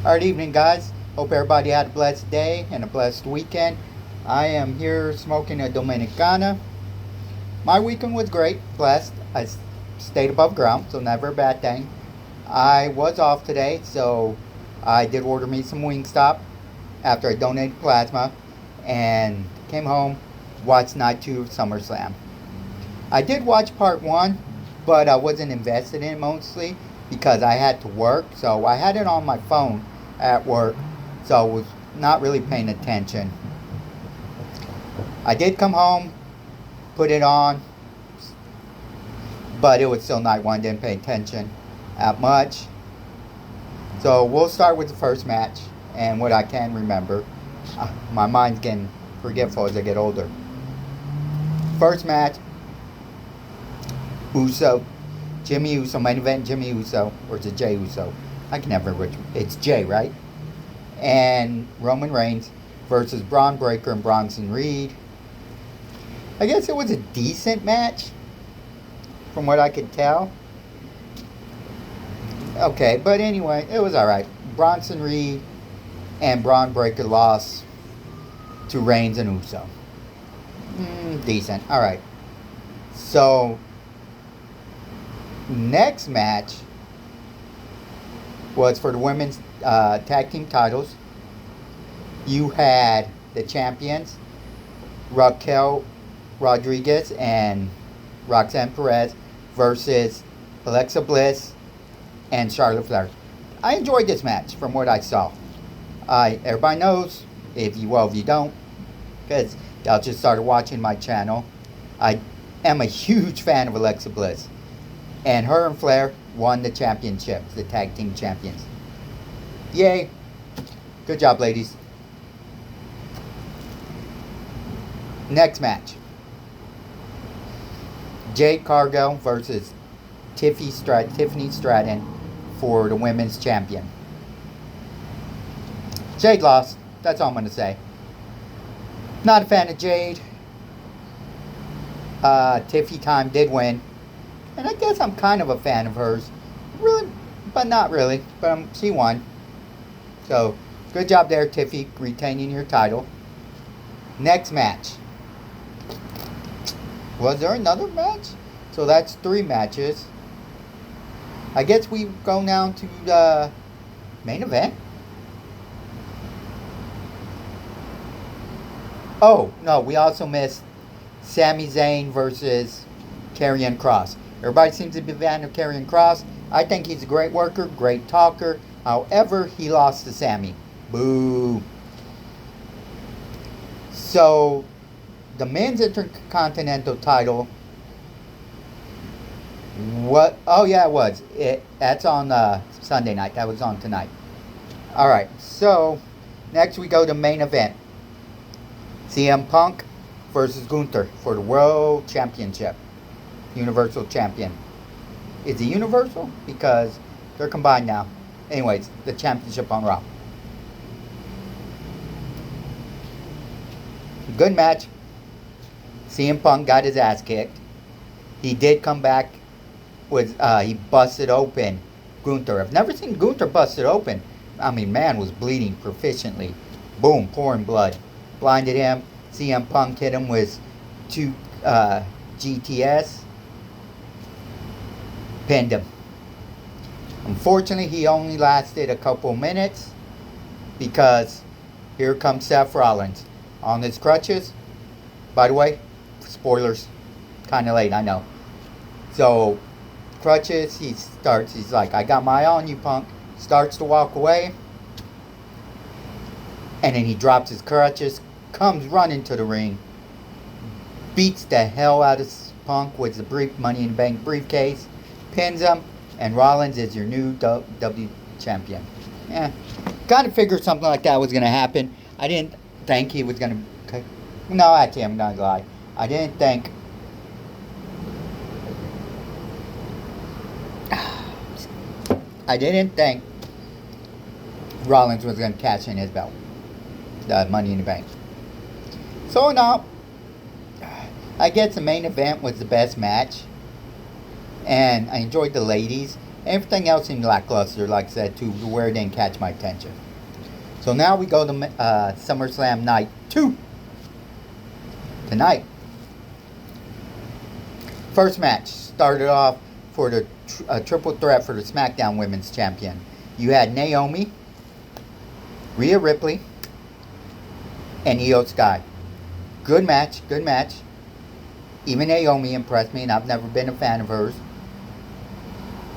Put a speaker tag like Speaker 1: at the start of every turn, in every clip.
Speaker 1: Alright, evening, guys. Hope everybody had a blessed day and a blessed weekend. I am here smoking a Dominicana. My weekend was great, blessed. I stayed above ground, so never a bad thing. I was off today, so I did order me some Wingstop after I donated plasma and came home, watched night 2 of Summerslam. I did watch part 1, but I wasn't invested in it mostly because I had to work, so I had it on my phone at work, so I was not really paying attention. I did come home, put it on, but it was still night 1, didn't pay attention that much. So we'll start with the first match and what I can remember. My mind's getting forgetful as I get older. First match, Jimmy Uso, main event Jimmy Uso, or is it Jay Uso? I can never remember. It's Jay, right? And Roman Reigns versus Braun Breaker and Bronson Reed. I guess it was a decent match, from what I could tell. Okay, but anyway, it was alright. Bronson Reed and Braun Breaker lost to Reigns and Uso. Decent. Alright. So, next match was for the women's tag team titles. You had the champions, Raquel Rodriguez and Roxanne Perez versus Alexa Bliss and Charlotte Flair. I enjoyed this match from what I saw. Everybody knows, if you don't, because y'all just started watching my channel, I am a huge fan of Alexa Bliss. And her and Flair won the championships, the tag team champions. Yay. Good job, ladies. Next match. Jade Cargill versus Tiffany Stratton for the women's champion. Jade lost. That's all I'm going to say. Not a fan of Jade. Tiffy Time did win. And I guess I'm kind of a fan of hers. Really, but not really. But she won. So, good job there, Tiffy, retaining your title. Next match. Was there another match? So that's 3 matches. I guess we go now to the main event. Oh, no, we also missed Sami Zayn versus Karrion Kross. Everybody seems to be a fan of Karrion Kross. I think he's a great worker, great talker. However, he lost to Sami. Boo. So, the men's Intercontinental title. What? Oh, yeah, it was. That's on Sunday night. That was on tonight. Alright, so, next we go to main event. CM Punk versus Gunther for the World Championship. Universal Champion. Is he Universal? Because they're combined now. Anyways, the championship on Raw. Good match. CM Punk got his ass kicked. He did come back with, he busted open Gunther. I've never seen Gunther busted open. I mean, man was bleeding proficiently. Boom, pouring blood. Blinded him. CM Punk hit him with 2 GTS. Pinned him. Unfortunately, he only lasted a couple minutes because here comes Seth Rollins on his crutches. By the way, spoilers, kind of late, I know. So, crutches, he's like, I got my eye on you, Punk. Starts to walk away. And then he drops his crutches, comes running to the ring, beats the hell out of Punk with the Money in the Bank briefcase, pins him, and Rollins is your new W champion. Kind of figured something like that was going to happen. I didn't think he was going to... No, actually, I'm not going to lie. I didn't think... Rollins was going to cash in his belt. The Money in the Bank. So, no. I guess the main event was the best match. And I enjoyed the ladies. Everything else seemed lackluster, like I said, to where it didn't catch my attention. So now we go to SummerSlam Night 2. Tonight. First match started off for the triple threat for the SmackDown Women's Champion. You had Naomi, Rhea Ripley, and Io Sky. Good match, good match. Even Naomi impressed me, and I've never been a fan of hers.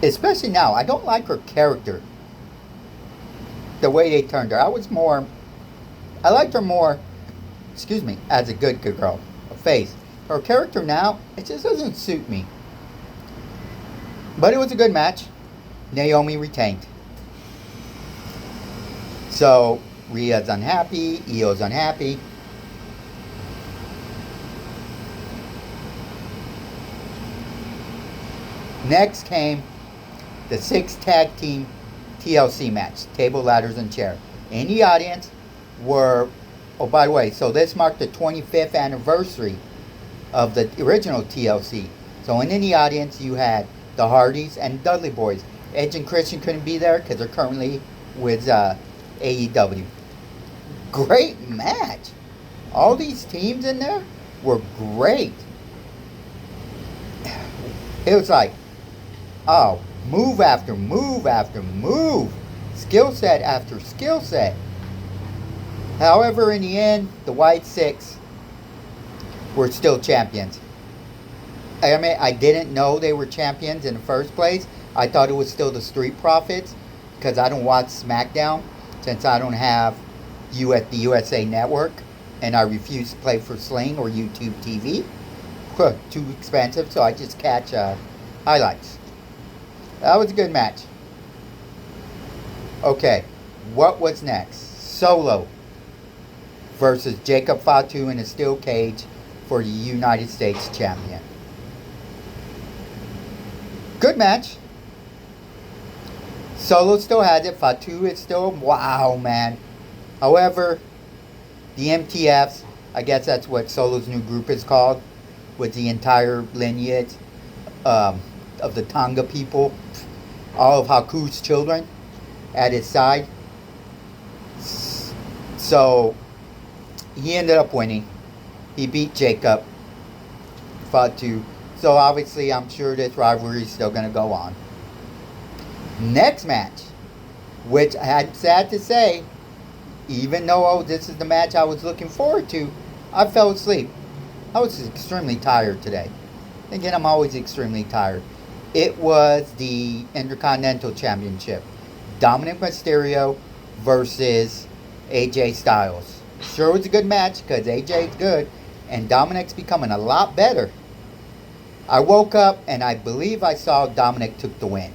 Speaker 1: Especially now, I don't like her character. The way they turned her. I liked her more, as a good girl, a face. Her character now, it just doesn't suit me. But it was a good match. Naomi retained. So, Rhea's unhappy, Io's unhappy. Next came the 6 tag team TLC match, table, ladders, and chair. In the audience were, oh, by the way, so this marked the 25th anniversary of the original TLC. So in the audience you had the Hardys and Dudley Boys. Edge and Christian couldn't be there because they're currently with AEW. Great match. All these teams in there were great. It was like, oh, move after move after move. Skill set after skill set. However, in the end, the White Six were still champions. I mean, I didn't know they were champions in the first place. I thought it was still the Street Profits because I don't watch SmackDown since I don't have the USA Network and I refuse to play for Sling or YouTube TV. Too expensive, so I just catch highlights. That was a good match. Okay, what was next? Solo versus Jacob Fatu in a steel cage for the United States Champion. Good match. Solo still has it. Fatu is still, wow, man. However, the MTFs, I guess that's what Solo's new group is called, with the entire lineage of the Tonga people, all of Haku's children at his side. So he ended up winning. He beat Jacob Fatu. So obviously I'm sure this rivalry is still going to go on. Next match, which I had sad to say, even though this is the match I was looking forward to, I fell asleep. I was extremely tired today. Again, I'm always extremely tired. It was the Intercontinental Championship. Dominic Mysterio versus AJ Styles. Sure was a good match because AJ's good and Dominic's becoming a lot better. I woke up and I believe I saw Dominic took the win.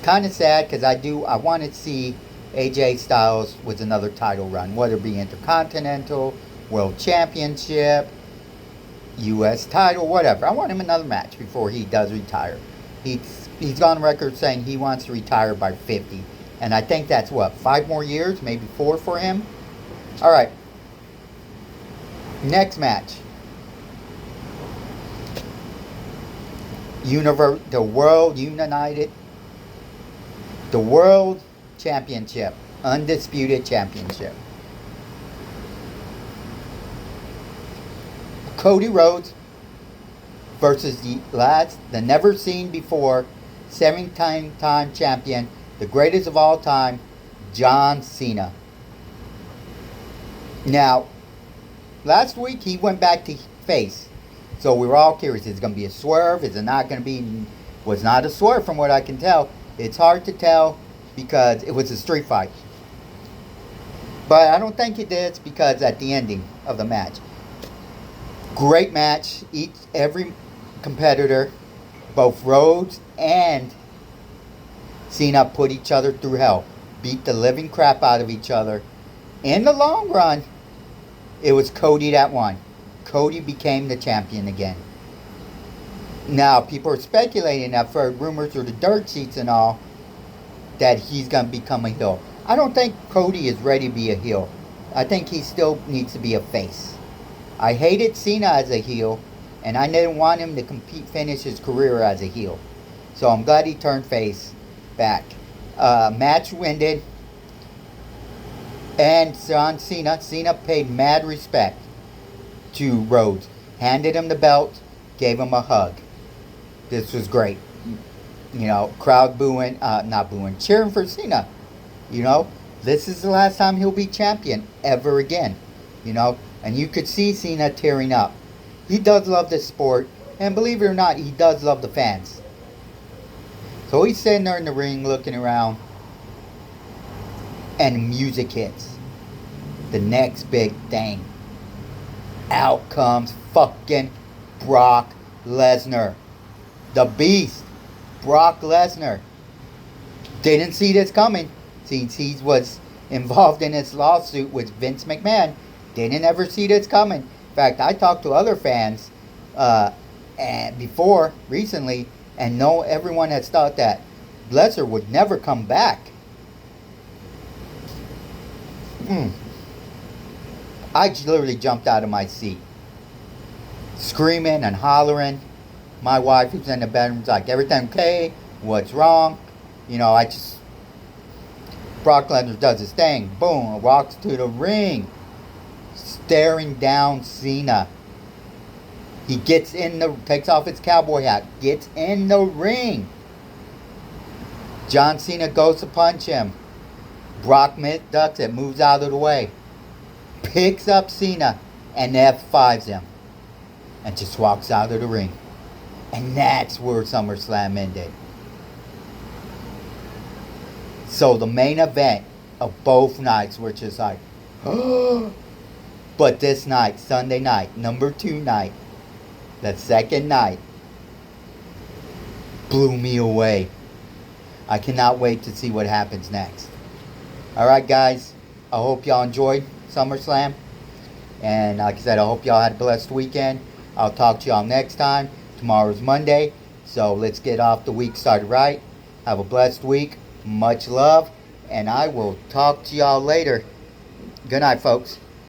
Speaker 1: Kind of sad because I want to see AJ Styles with another title run, whether it be Intercontinental, World Championship, U.S. title, whatever. I want him another match before he does retire. He's on record saying he wants to retire by 50. And I think that's 5 more years, maybe 4 for him. All right. Next match. The World Championship. Undisputed Championship. Cody Rhodes versus the never seen before 7-time champion, the greatest of all time, John Cena. Now, last week he went back to face, so we were all curious, is it going to be a swerve? Is it not going to be? Was not a swerve from what I can tell. It's hard to tell because it was a street fight. But I don't think it is because at the ending of the match. Great match. Every competitor, both Rhodes and Cena, put each other through hell. Beat the living crap out of each other. In the long run, it was Cody that won. Cody became the champion again. Now, people are speculating, I've heard rumors through the dirt sheets and all, that he's going to become a heel. I don't think Cody is ready to be a heel. I think he still needs to be a face. I hated Cena as a heel, and I didn't want him to finish his career as a heel. So I'm glad he turned face back. Match ended, and Cena paid mad respect to Rhodes. Handed him the belt, gave him a hug. This was great. You know, crowd booing, not booing, cheering for Cena. You know, this is the last time he'll be champion ever again. You know, and you could see Cena tearing up. He does love this sport, and believe it or not, he does love the fans. So he's sitting there in the ring looking around, and music hits. The next big thing. Out comes fucking Brock Lesnar. The Beast. Brock Lesnar. Didn't see this coming. Since he was involved in this lawsuit with Vince McMahon. Didn't ever see this coming. In fact, I talked to other fans and before, recently, and no, everyone has thought that Lesnar would never come back. I literally jumped out of my seat. Screaming and hollering. My wife, who's in the bedroom, was like, everything okay? What's wrong? You know, Brock Lesnar does his thing. Boom, walks to the ring. Staring down Cena. He takes off his cowboy hat. Gets in the ring. John Cena goes to punch him. Brock ducks it, moves out of the way. Picks up Cena and F5s him. And just walks out of the ring. And that's where SummerSlam ended. So the main event of both nights were just like, but this night, Sunday night, number 2 night, the second night, blew me away. I cannot wait to see what happens next. Alright guys, I hope y'all enjoyed SummerSlam. And like I said, I hope y'all had a blessed weekend. I'll talk to y'all next time. Tomorrow's Monday, so let's get off the week started right. Have a blessed week. Much love. And I will talk to y'all later. Good night, folks.